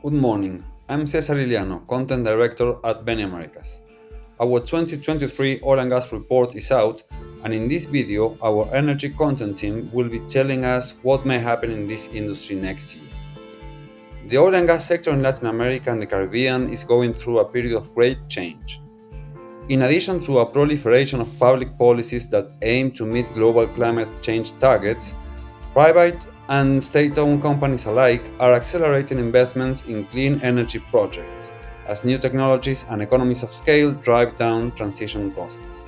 Good morning, I'm Cesar Iliano, Content Director at BNamericas. Our 2023 Oil and Gas Report is out, and in this video, our energy content team will be telling us what may happen in this industry next year. The oil and gas sector in Latin America and the Caribbean is going through a period of great change. In addition to a proliferation of public policies that aim to meet global climate change targets, private and state-owned companies alike are accelerating investments in clean energy projects, as new technologies and economies of scale drive down transition costs.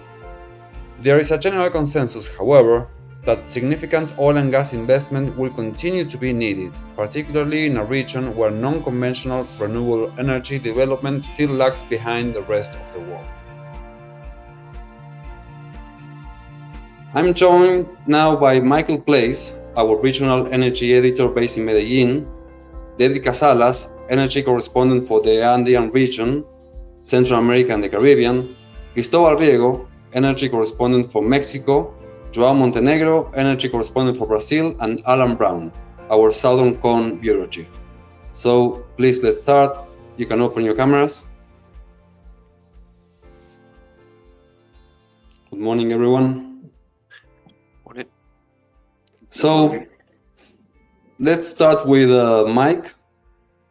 There is a general consensus, however, that significant oil and gas investment will continue to be needed, particularly in a region where non-conventional renewable energy development still lags behind the rest of the world. I'm joined now by Michael Place, our regional energy editor based in Medellin, David Casalas, energy correspondent for the Andean region, Central America and the Caribbean, Cristobal Riego, energy correspondent for Mexico, Joao Montenegro, energy correspondent for Brazil, and Alan Brown, our Southern Cone bureau chief. So please, let's start. You can open your cameras. Good morning, everyone. Morning. So let's start with Mike.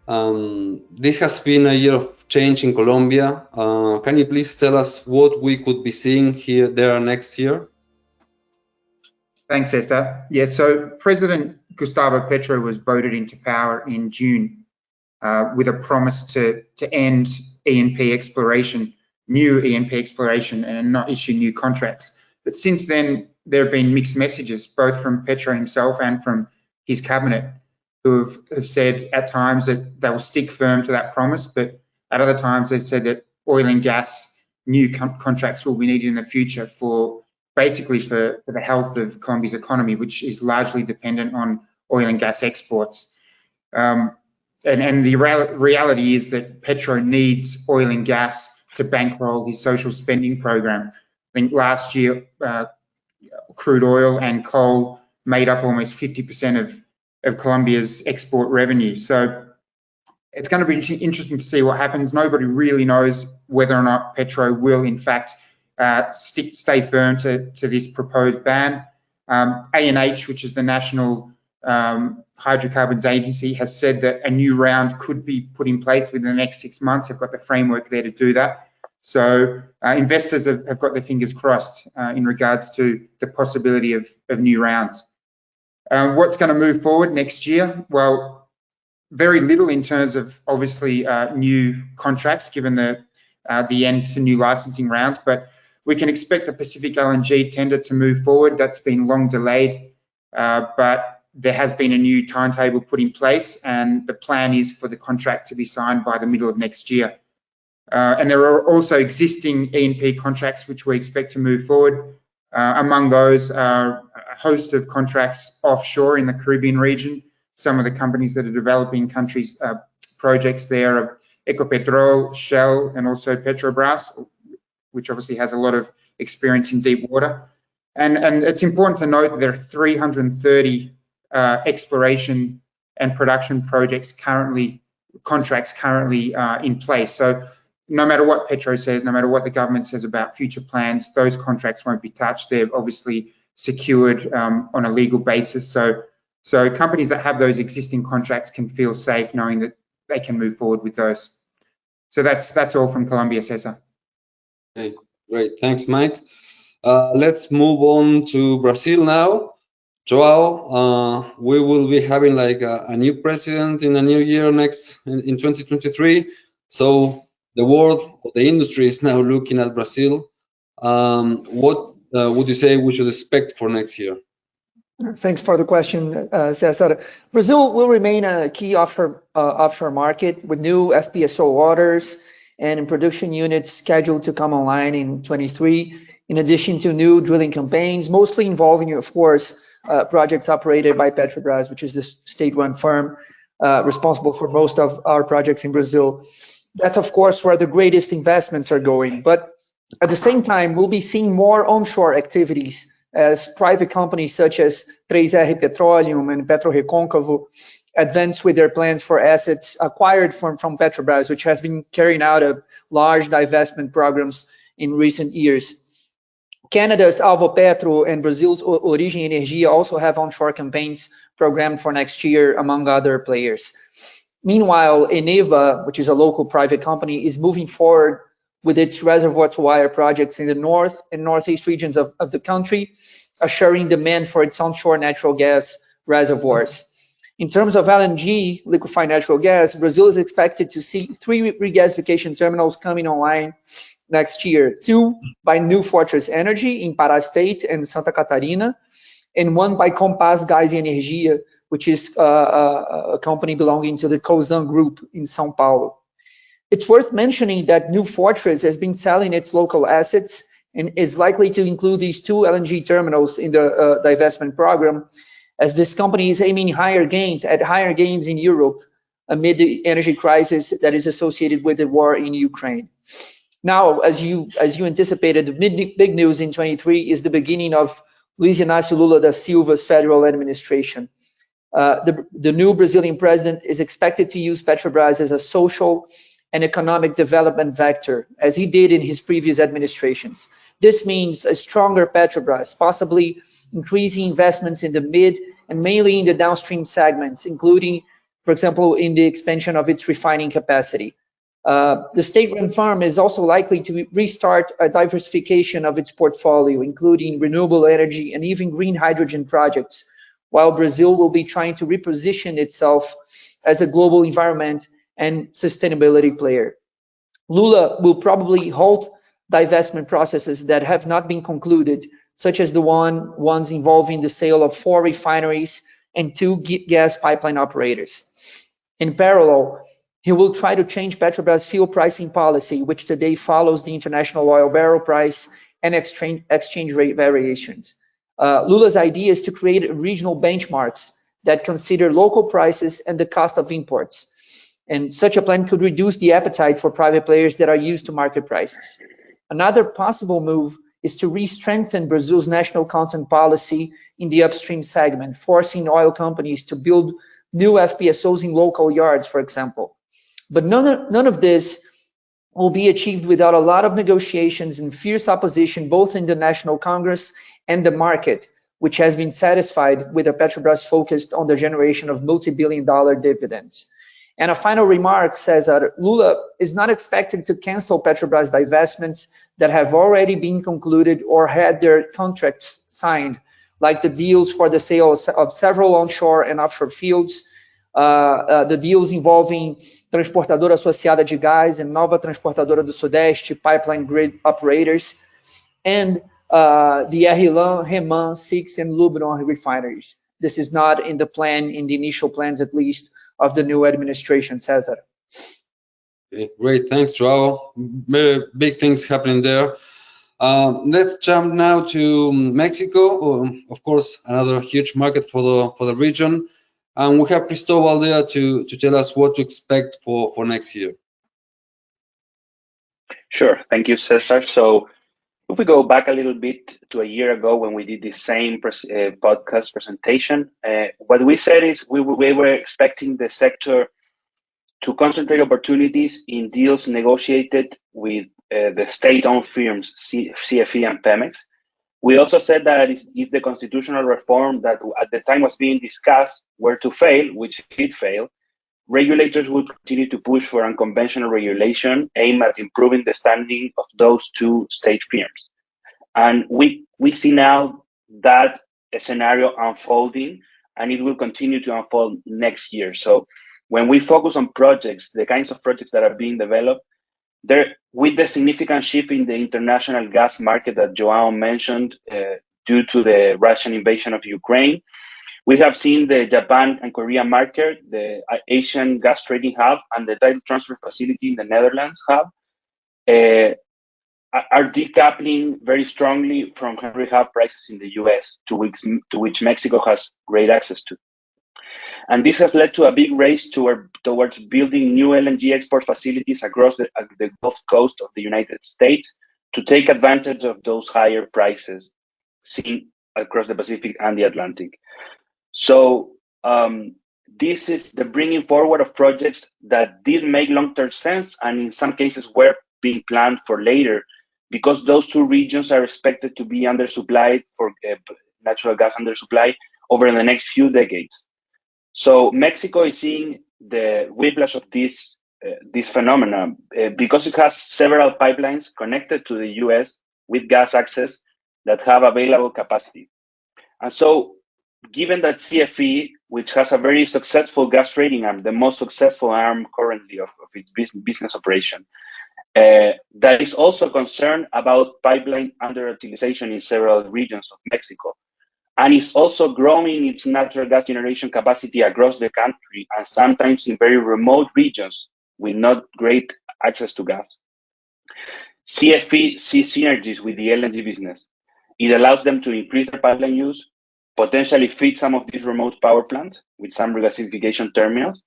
This has been a year of change in Colombia. Can you please tell us what we could be seeing there next year? Thanks, Cesar. Yeah, so President Gustavo Petro was voted into power in June with a promise to end E&P exploration, new E&P exploration, and not issue new contracts. But since then, there have been mixed messages, both from Petro himself and from his cabinet, who have said at times that they will stick firm to that promise, but at other times they said that oil and gas new contracts will be needed in the future for the health of Colombia's economy, which is largely dependent on oil and gas exports. And the reality is that Petro needs oil and gas to bankroll his social spending program. I think last year, crude oil and coal made up almost 50% of Colombia's export revenue. So it's going to be interesting to see what happens. Nobody really knows whether or not Petro will, in fact, stay firm to this proposed ban. ANH, which is the National Hydrocarbons Agency, has said that a new round could be put in place within the next 6 months. They've got the framework there to do that. So investors have got their fingers crossed in regards to the possibility of new rounds. What's going to move forward next year? Well, very little in terms of obviously new contracts, given the end to new licensing rounds, but we can expect the Pacific LNG tender to move forward. That's been long delayed, but there has been a new timetable put in place, and the plan is for the contract to be signed by the middle of next year. And there are also existing E&P contracts which we expect to move forward. Among those are a host of contracts offshore in the Caribbean region. Some of the companies that are developing countries' projects there are Ecopetrol, Shell, and also Petrobras, which obviously has a lot of experience in deep water. And it's important to note that there are 330 exploration and production contracts currently in place. So no matter what Petro says, no matter what the government says about future plans, those contracts won't be touched. They're obviously secured on a legal basis. So companies that have those existing contracts can feel safe knowing that they can move forward with those. So that's all from Colombia, Cesar. Okay, great. Thanks, Mike. Let's move on to Brazil now. Joao, we will be having like a new president in a new year in 2023. So the world, the industry is now looking at Brazil. What would you say we should expect for next year? Thanks for the question, Cesar. Brazil will remain a key offshore market with new FPSO orders and production units scheduled to come online in 23, in addition to new drilling campaigns, mostly involving, of course, projects operated by Petrobras, which is the state-run firm responsible for most of our projects in Brazil. That's, of course, where the greatest investments are going. But at the same time, we'll be seeing more onshore activities as private companies such as 3R Petroleum and PetroRecôncavo advance with their plans for assets acquired from Petrobras, which has been carrying out a large divestment programs in recent years. Canada's Alvo Petro and Brazil's Origem Energia also have onshore campaigns programmed for next year, among other players. Meanwhile, Eneva, which is a local private company, is moving forward with its reservoir-to-wire projects in the north and northeast regions of the country, assuring demand for its onshore natural gas reservoirs. In terms of LNG, liquefied natural gas, Brazil is expected to see 3 regasification terminals coming online next year, 2 by New Fortress Energy in Pará State and Santa Catarina, and 1 by Compass Gás e Energia, which is a company belonging to the Cosan Group in São Paulo. It's worth mentioning that New Fortress has been selling its local assets and is likely to include these 2 LNG terminals in the divestment program, as this company is aiming higher gains in Europe amid the energy crisis that is associated with the war in Ukraine. Now, as you anticipated, the big news in 23 is the beginning of Luiz Inácio Lula da Silva's federal administration. The new Brazilian president is expected to use Petrobras as a social and economic development vector, as he did in his previous administrations. This means a stronger Petrobras, possibly increasing investments in the mid and mainly in the downstream segments, including, for example, in the expansion of its refining capacity. The state-run firm is also likely to restart a diversification of its portfolio, including renewable energy and even green hydrogen projects, while Brazil will be trying to reposition itself as a global environment and sustainability player. Lula will probably halt divestment processes that have not been concluded, such as the ones involving the sale of 4 refineries and 2 gas pipeline operators. In parallel, he will try to change Petrobras' fuel pricing policy, which today follows the international oil barrel price and exchange rate variations. Lula's idea is to create regional benchmarks that consider local prices and the cost of imports. And such a plan could reduce the appetite for private players that are used to market prices. Another possible move is to re-strengthen Brazil's national content policy in the upstream segment, forcing oil companies to build new FPSOs in local yards, for example. But none of this will be achieved without a lot of negotiations and fierce opposition, both in the National Congress and the market, which has been satisfied with a Petrobras focused on the generation of multi-billion-dollar dividends. And a final remark says that Lula is not expected to cancel Petrobras divestments that have already been concluded or had their contracts signed, like the deals for the sale of several onshore and offshore fields, the deals involving Transportadora Associada de Gás and Nova Transportadora do Sudeste pipeline grid operators, and the RLAM, REMAN, SIX, and Lubron refineries. This is not in the plan, in the initial plans at least, of the new administration, Cesar. Okay, great, thanks, Joao. Very big things happening there. Let's jump now to Mexico. Of course, another huge market for the region. And we have Cristobal there to tell us what to expect for next year. Sure, thank you, Cesar. So if we go back a little bit to a year ago when we did the same podcast presentation, what we said is we were expecting the sector to concentrate opportunities in deals negotiated with the state-owned firms, CFE and Pemex. We also said that if the constitutional reform that at the time was being discussed were to fail, which it did fail, regulators would continue to push for unconventional regulation aimed at improving the standing of those 2 state firms. And we see now that scenario unfolding, and it will continue to unfold next year. So when we focus on projects, the kinds of projects that are being developed, with the significant shift in the international gas market that Joao mentioned due to the Russian invasion of Ukraine, we have seen the Japan and Korea market, the Asian gas trading hub, and the title transfer facility in the Netherlands hub are decoupling very strongly from Henry Hub prices in the US, to which Mexico has great access to. And this has led to a big race towards building new LNG export facilities across the Gulf Coast of the United States to take advantage of those higher prices seen across the Pacific and the Atlantic. So this is the bringing forward of projects that did make long-term sense, and in some cases were being planned for later, because those two regions are expected to be undersupplied for natural gas undersupply over the next few decades. So Mexico is seeing the whiplash of this phenomenon because it has several pipelines connected to the US with gas access that have available capacity. And so, given that CFE, which has a very successful gas trading arm, the most successful arm currently of its business operation, that is also concerned about pipeline underutilization in several regions of Mexico, and is also growing its natural gas generation capacity across the country and sometimes in very remote regions with not great access to gas. CFE sees synergies with the LNG business. It allows them to increase their pipeline use, potentially feed some of these remote power plants with some regasification terminals,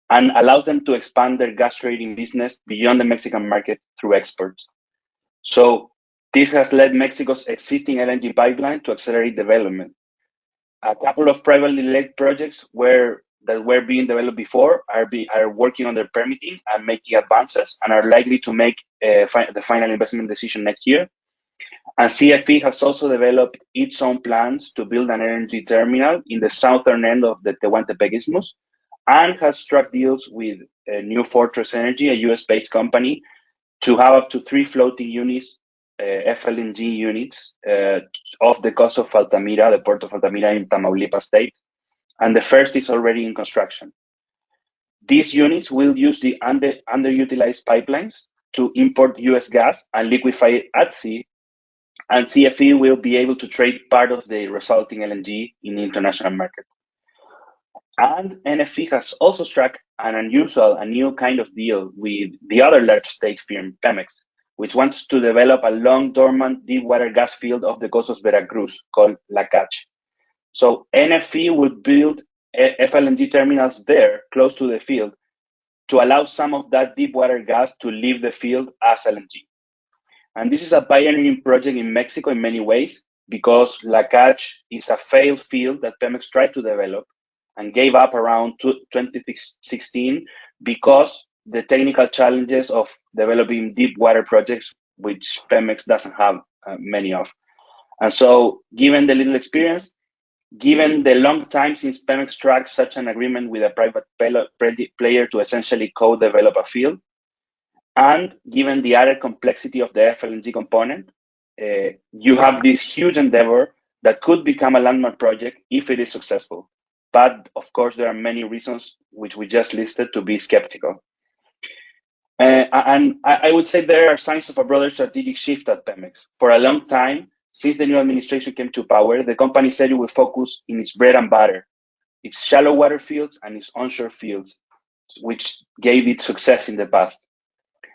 and allows them to expand their gas trading business beyond the Mexican market through exports. So this has led Mexico's existing LNG pipeline to accelerate development. A couple of privately led projects that were being developed before are working on their permitting and making advances and are likely to make the final investment decision next year. And CFE has also developed its own plans to build an LNG terminal in the southern end of the Tehuantepec Isthmus, and has struck deals with New Fortress Energy, a US-based company, to have up to 3 floating units, FLNG units, off the coast of Altamira, the port of Altamira in Tamaulipas state. And the first is already in construction. These units will use the underutilized pipelines to import US gas and liquefy it at sea, and CFE will be able to trade part of the resulting LNG in the international market. And NFE has also struck a new kind of deal with the other large state firm, Pemex, which wants to develop a long dormant deep water gas field off the coast of Veracruz called La Cache. So NFE would build FLNG terminals there, close to the field, to allow some of that deep water gas to leave the field as LNG. And this is a pioneering project in Mexico in many ways, because La Cache is a failed field that Pemex tried to develop and gave up around 2016 because the technical challenges of developing deep water projects, which Pemex doesn't have many of. And so, given the little experience, given the long time since Pemex struck such an agreement with a private player to essentially co-develop a field, and given the added complexity of the FLNG component, you have this huge endeavor that could become a landmark project if it is successful. But of course, there are many reasons which we just listed to be skeptical. And I would say there are signs of a broader strategic shift at Pemex. For a long time, since the new administration came to power, the company said it would focus in its bread and butter, its shallow water fields and its onshore fields, which gave it success in the past.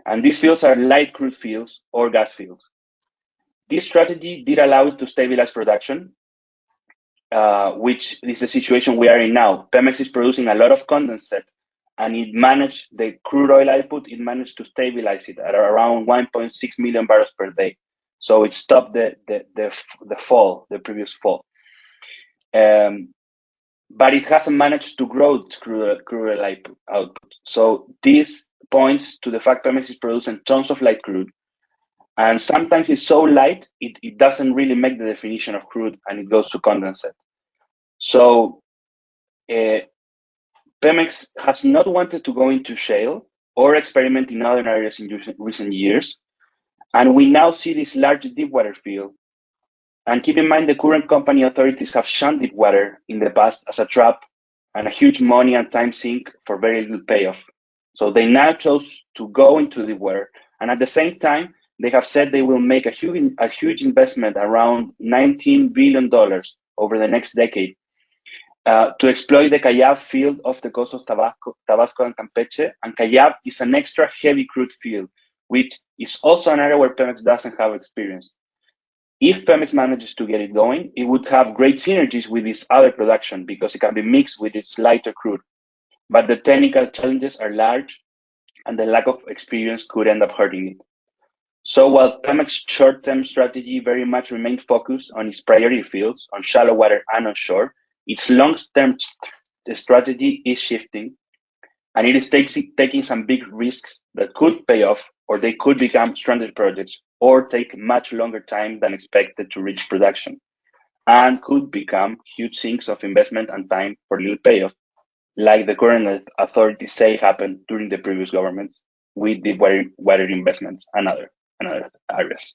And these fields are light crude fields or gas fields. This strategy did allow it to stabilize production, which is the situation we are in now. Pemex is producing a lot of condensate, and it managed the crude oil output, it managed to stabilize it at around 1.6 million barrels per day. So it stopped the previous fall. But it hasn't managed to grow its crude oil output. So this points to the fact Pemex is producing tons of light crude, and sometimes it's so light it doesn't really make the definition of crude, and it goes to condensate. So Pemex has not wanted to go into shale or experiment in other areas in recent years, and we now see this large deep water field. And keep in mind, the current company authorities have shunned deep water in the past as a trap and a huge money and time sink for very little payoff. So they now chose to go into deep water, and at the same time, they have said they will make a huge investment, around $19 billion over the next decade, to exploit the Cayab field off the coast of Tabasco and Campeche. And Cayab is an extra heavy crude field, which is also an area where Pemex doesn't have experience. If Pemex manages to get it going, it would have great synergies with its other production because it can be mixed with its lighter crude. But the technical challenges are large, and the lack of experience could end up hurting it. So while Pemex's short-term strategy very much remains focused on its priority fields, on shallow water and onshore, its long-term strategy is shifting, and it is taking some big risks that could pay off, or they could become stranded projects, or take much longer time than expected to reach production, and could become huge sinks of investment and time for little payoff, like the current authorities say happened during the previous government with the water investments and other areas.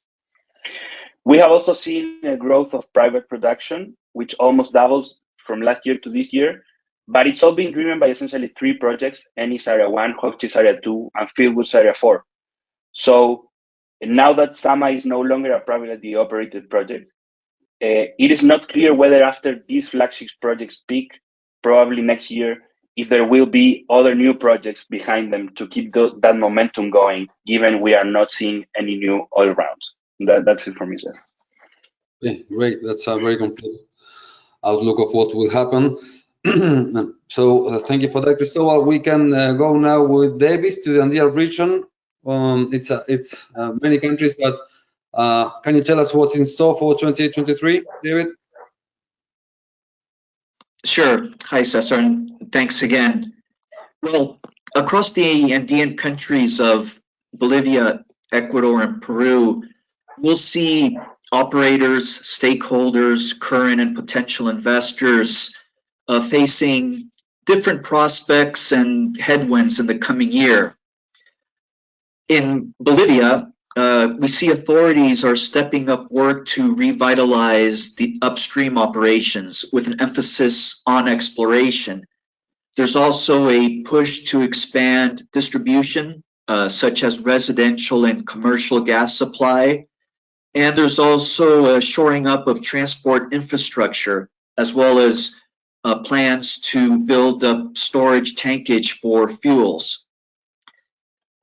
We have also seen a growth of private production, which almost doubles from last year to this year, but it's all being driven by essentially three projects: Ennis Area 1, Hochschild Area 2, and Fieldwoods Area 4. So now that Sama is no longer a privately operated project, it is not clear whether after these flagship projects peak, probably next year, if there will be other new projects behind them to keep that momentum going, given we are not seeing any new oil rounds. That's it from me, Seth. Okay, great. That's a very complete outlook of what will happen. So thank you for that, Cristobal. We can go now with Davis to the Andean region. It's many countries, but can you tell us what's in store for 2023, David? Sure. Hi, Cesar, and thanks again. Well, across the Andean countries of Bolivia, Ecuador, and Peru, we'll see operators, stakeholders, current and potential investors facing different prospects and headwinds in the coming year. In Bolivia, we see authorities are stepping up work to revitalize the upstream operations with an emphasis on exploration. There's also a push to expand distribution, such as residential and commercial gas supply. And there's also a shoring up of transport infrastructure, as well as plans to build up storage tankage for fuels.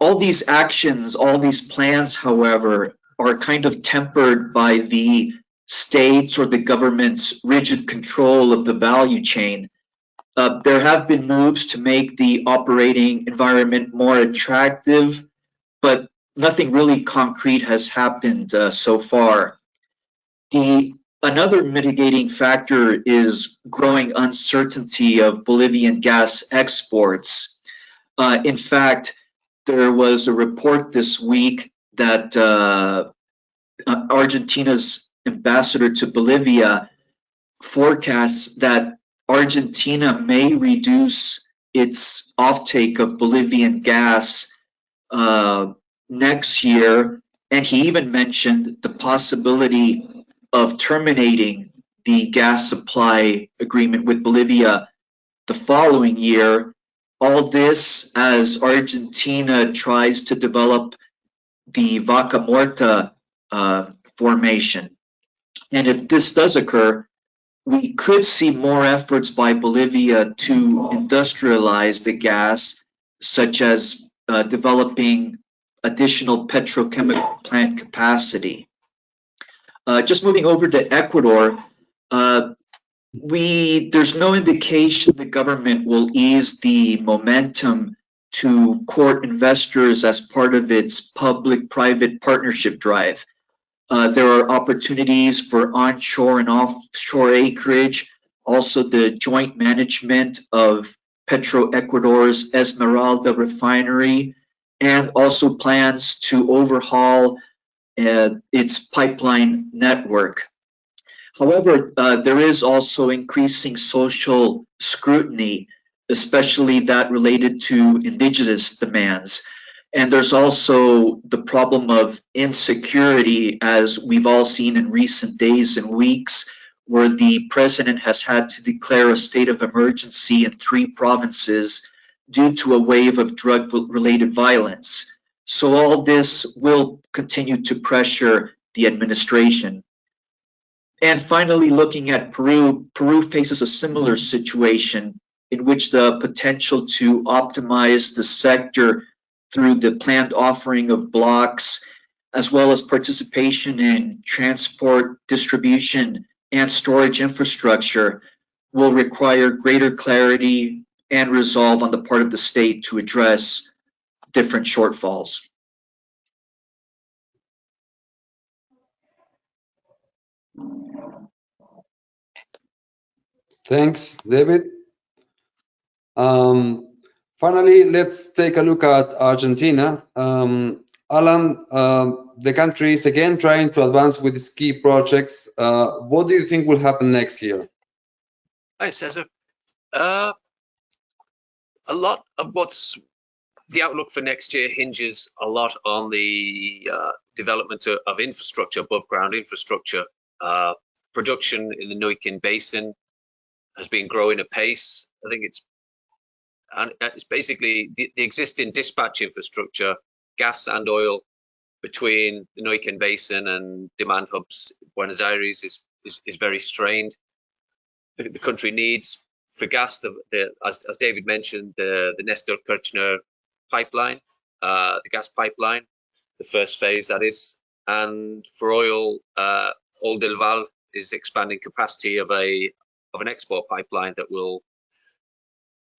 All these actions, all these plans, however, are kind of tempered by the state's or the government's rigid control of the value chain. There have been moves to make the operating environment more attractive, but nothing really concrete has happened so far. Another mitigating factor is growing uncertainty of Bolivian gas exports. In fact, there was a report this week that Argentina's ambassador to Bolivia forecasts that Argentina may reduce its offtake of Bolivian gas next year, and he even mentioned the possibility of terminating the gas supply agreement with Bolivia the following year. All this as Argentina tries to develop the Vaca Muerta formation. And if this does occur, we could see more efforts by Bolivia to industrialize the gas, such as developing additional petrochemical plant capacity. Just moving over to Ecuador, there's no indication the government will ease the momentum to court investors as part of its public-private partnership drive. There are opportunities for onshore and offshore acreage, also the joint management of Petroecuador's Esmeralda refinery, and also plans to overhaul its pipeline network. However, there is also increasing social scrutiny, especially that related to indigenous demands. And there's also the problem of insecurity, as we've all seen in recent days and weeks, where the president has had to declare a state of emergency in 3 provinces due to a wave of drug-related violence. So all this will continue to pressure the administration. And finally, looking at Peru, Peru faces a similar situation in which the potential to optimize the sector through the planned offering of blocks, as well as participation in transport, distribution, and storage infrastructure, will require greater clarity and resolve on the part of the state to address different shortfalls. Thanks, David. Finally, let's take a look at Argentina. Alan, the country is again trying to advance with its key projects. What do you think will happen next year? Hi, Cesar. A lot of what's the outlook for next year hinges a lot on the development of infrastructure, above ground infrastructure. Production in the Neuquén Basin has been growing apace. I think it's basically the existing dispatch infrastructure, gas and oil between the Neuquén Basin and demand hubs. Buenos Aires is very strained. The country needs for gas, as David mentioned, the Nestor Kirchner pipeline, the gas pipeline, the first phase that is, and for oil, Ol del Val is expanding capacity of an export pipeline that will,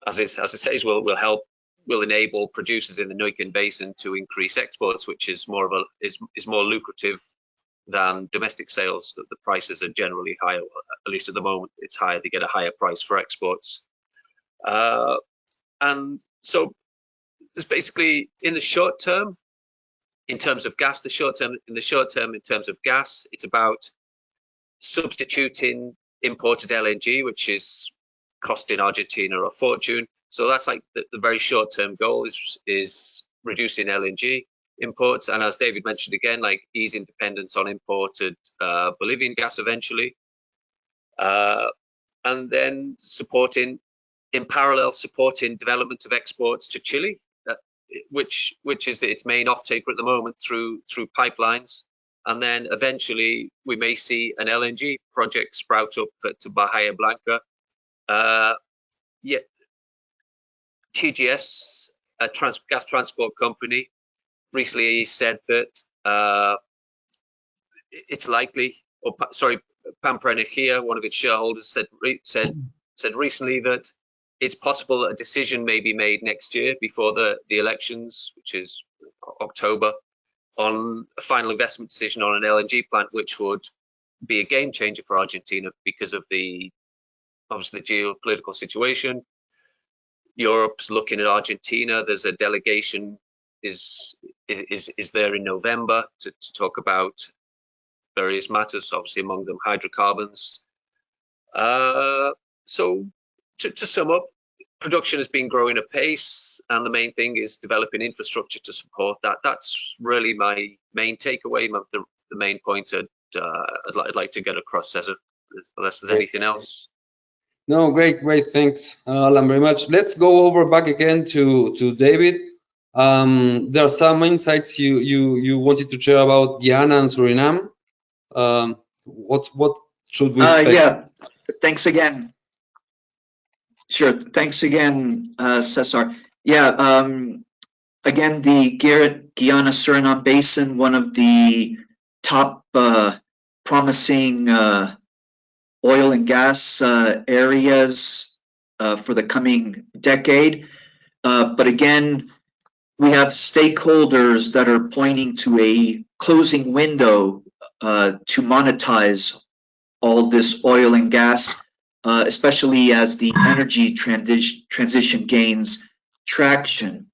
as it says, will enable producers in the Neuquén Basin to increase exports, which is more lucrative than domestic sales. That the prices are generally higher, at least at the moment it's higher. They get a higher price for exports, and so there's basically in the short term, in terms of gas, in terms of gas, it's about substituting imported LNG, which is costing Argentina a fortune. So that's like the very short-term goal is reducing LNG imports, and as David mentioned again, like easing dependence on imported Bolivian gas eventually, and then in parallel supporting development of exports to Chile, which is its main off-taker at the moment through pipelines, and then eventually we may see an LNG project sprout up to Bahia Blanca. TGS, a gas transport company, recently said that it's likely, Pampa Energia, one of its shareholders, said recently that it's possible that a decision may be made next year before the elections, which is October, on a final investment decision on an LNG plant, which would be a game changer for Argentina because of obviously the geopolitical situation. Europe's looking at Argentina. There's a delegation is there in November to talk about various matters, obviously among them hydrocarbons. So to sum up, production has been growing apace, and the main thing is developing infrastructure to support that. That's really my main takeaway, the main point I'd like to get across, Cesar, unless there's anything else. No, great, thanks, Alan, very much. Let's go over back again to David. There are some insights you wanted to share about Guyana and Suriname. What should we expect? Yeah, thanks again. Sure, thanks again, Cesar. Yeah, again, the Guyana-Suriname Basin, one of the top promising oil and gas areas for the coming decade. But again, we have stakeholders that are pointing to a closing window to monetize all this oil and gas, especially as the energy transition gains traction.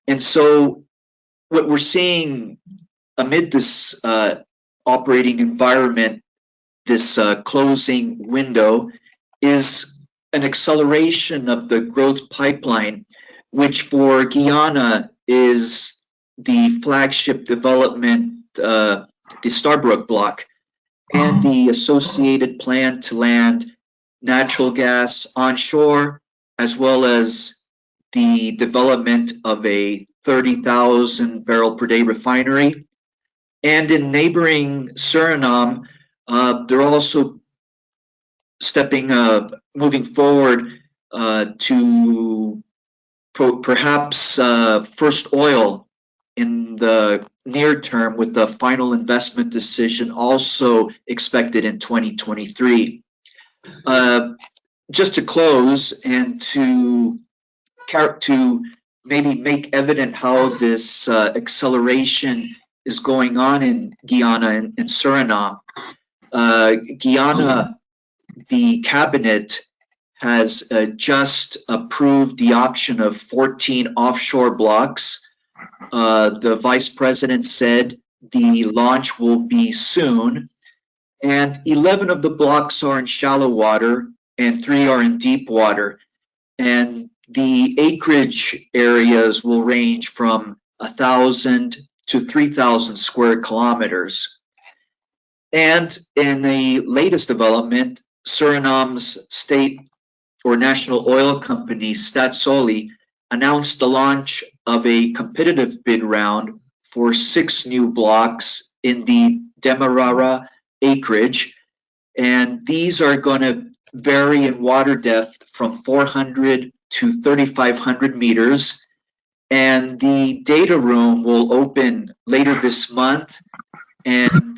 And so what we're seeing amid this operating environment, this closing window, is an acceleration of the growth pipeline, which for Guyana is the flagship development, the Starbrook block, and the associated plan to land natural gas onshore, as well as the development of a 30,000 barrel per day refinery. And in neighboring Suriname, they're also moving forward to perhaps first oil in the near term, with the final investment decision also expected in 2023. Just to close and to maybe make evident how this acceleration is going on in Guyana and Suriname. Guyana, the cabinet has just approved the auction of 14 offshore blocks. The vice president said the launch will be soon, and 11 of the blocks are in shallow water and 3 are in deep water. And the acreage areas will range from 1,000 to 3,000 square kilometers. And in the latest development, Suriname's state or national oil company, Staatsolie, announced the launch of a competitive bid round for 6 new blocks in the Demerara acreage. And these are going to vary in water depth from 400 to 3,500 meters. And the data room will open later this month. And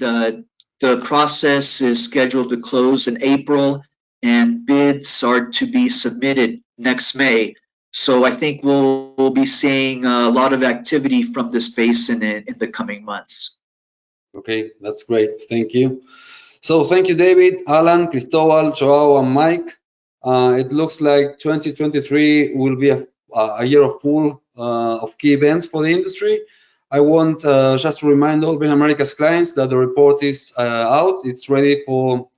the process is scheduled to close in April, and bids are to be submitted next May. So I think we'll be seeing a lot of activity from this basin in the coming months. Okay, that's great. Thank you. So thank you, David, Alan, Cristobal, Joao, and Mike. It looks like 2023 will be a year of full of key events for the industry. I want just to remind all BNamericas clients that the report is out. It's ready for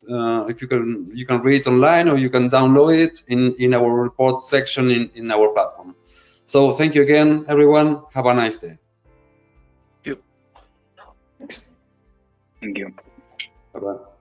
if you can read it online, or you can download it in our report section in our platform. So thank you again, everyone. Have a nice day. Thank you. Bye-bye.